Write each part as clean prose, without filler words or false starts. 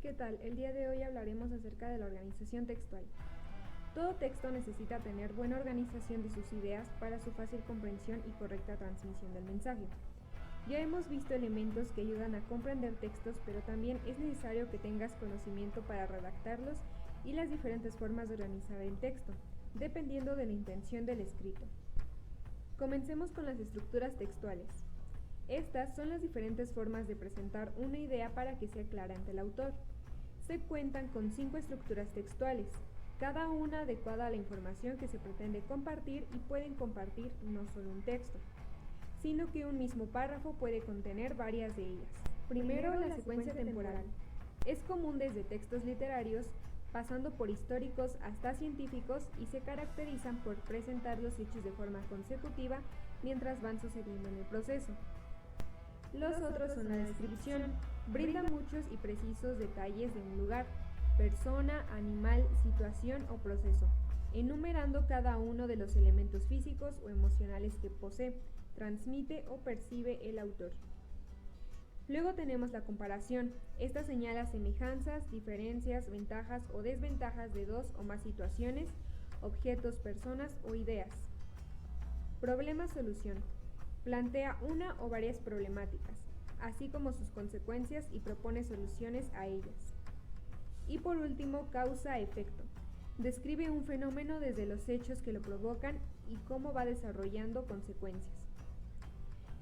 ¿Qué tal? El día de hoy hablaremos acerca de la organización textual. Todo texto necesita tener buena organización de sus ideas para su fácil comprensión y correcta transmisión del mensaje. Ya hemos visto elementos que ayudan a comprender textos, pero también es necesario que tengas conocimiento para redactarlos y las diferentes formas de organizar el texto, dependiendo de la intención del escrito. Comencemos con las estructuras textuales. Estas son las diferentes formas de presentar una idea para que sea clara ante el autor. Se cuentan con 5 estructuras textuales, cada una adecuada a la información que se pretende compartir y pueden compartir no solo un texto, sino que un mismo párrafo puede contener varias de ellas. Primero, la secuencia temporal. Es común desde textos literarios, pasando por históricos hasta científicos y se caracterizan por presentar los hechos de forma consecutiva mientras van sucediendo en el proceso. Los otros son la descripción. Brinda muchos y precisos detalles de un lugar, persona, animal, situación o proceso, enumerando cada uno de los elementos físicos o emocionales que posee, transmite o percibe el autor. Luego tenemos la comparación. Esta señala semejanzas, diferencias, ventajas o desventajas de dos o más situaciones, objetos, personas o ideas. Problema-solución. Plantea una o varias problemáticas, así como sus consecuencias y propone soluciones a ellas. Y por último, causa-efecto. Describe un fenómeno desde los hechos que lo provocan y cómo va desarrollando consecuencias.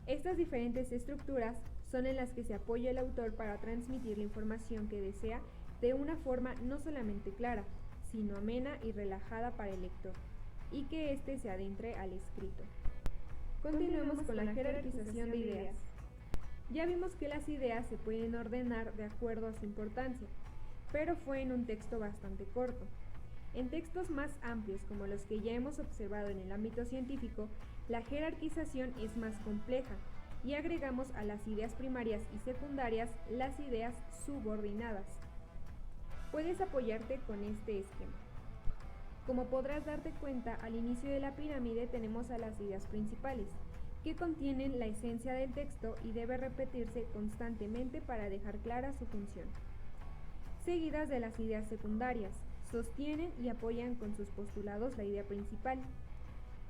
Estas diferentes estructuras son en las que se apoya el autor para transmitir la información que desea de una forma no solamente clara, sino amena y relajada para el lector, y que éste se adentre al escrito. Continuemos con la jerarquización de ideas. Ya vimos que las ideas se pueden ordenar de acuerdo a su importancia, pero fue en un texto bastante corto. En textos más amplios, como los que ya hemos observado en el ámbito científico, la jerarquización es más compleja y agregamos a las ideas primarias y secundarias las ideas subordinadas. Puedes apoyarte con este esquema. Como podrás darte cuenta, al inicio de la pirámide tenemos a las ideas principales, que contienen la esencia del texto y debe repetirse constantemente para dejar clara su función. Seguidas de las ideas secundarias, sostienen y apoyan con sus postulados la idea principal.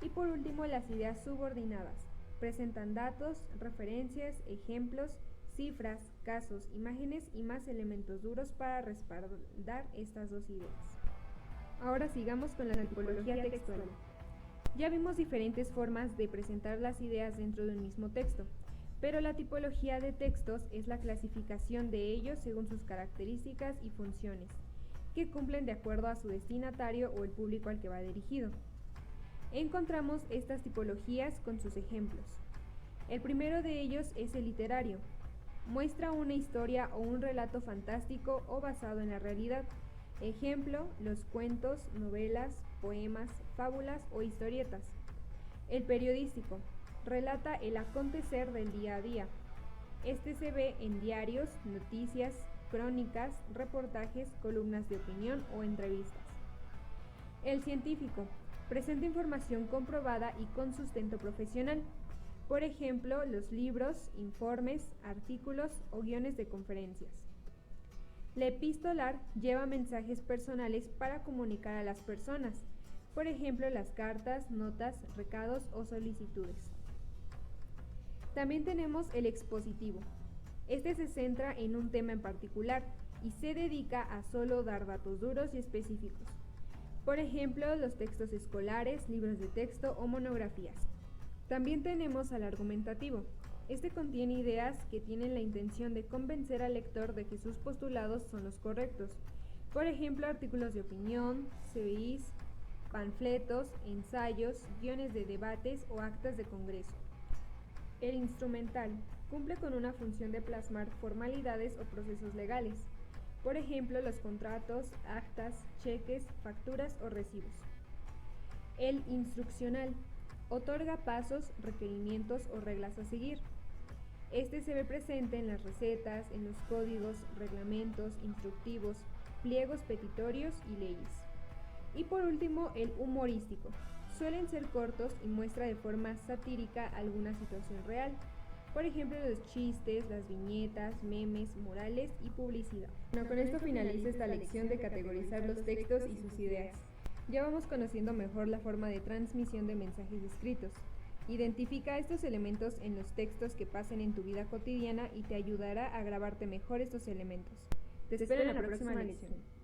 Y por último, las ideas subordinadas, presentan datos, referencias, ejemplos, cifras, casos, imágenes y más elementos duros para respaldar estas dos ideas. Ahora sigamos con la tipología textual. Ya vimos diferentes formas de presentar las ideas dentro de un mismo texto, pero la tipología de textos es la clasificación de ellos según sus características y funciones, que cumplen de acuerdo a su destinatario o el público al que va dirigido. Encontramos estas tipologías con sus ejemplos. El primero de ellos es el literario. Muestra una historia o un relato fantástico o basado en la realidad. Ejemplo, los cuentos, novelas, poemas, fábulas o historietas. El periodístico. Relata el acontecer del día a día. Este se ve en diarios, noticias, crónicas, reportajes, columnas de opinión o entrevistas. El científico. Presenta información comprobada y con sustento profesional. Por ejemplo, los libros, informes, artículos o guiones de conferencias. La epistolar lleva mensajes personales para comunicar a las personas, por ejemplo, las cartas, notas, recados o solicitudes. También tenemos el expositivo. Este se centra en un tema en particular y se dedica a solo dar datos duros y específicos. Por ejemplo, los textos escolares, libros de texto o monografías. También tenemos al argumentativo. Este contiene ideas que tienen la intención de convencer al lector de que sus postulados son los correctos. Por ejemplo, artículos de opinión, CVIs, panfletos, ensayos, guiones de debates o actas de congreso. El instrumental cumple con una función de plasmar formalidades o procesos legales. Por ejemplo, los contratos, actas, cheques, facturas o recibos. El instruccional otorga pasos, requerimientos o reglas a seguir. Este se ve presente en las recetas, en los códigos, reglamentos, instructivos, pliegos petitorios y leyes. Y por último, el humorístico. Suelen ser cortos y muestra de forma satírica alguna situación real. Por ejemplo, los chistes, las viñetas, memes, murales y publicidad. Bueno, con esto finaliza esta lección de categorizar los textos y sus ideas. Ya vamos conociendo mejor la forma de transmisión de mensajes escritos. Identifica estos elementos en los textos que pasen en tu vida cotidiana y te ayudará a grabarte mejor estos elementos. Te espero en la próxima lección.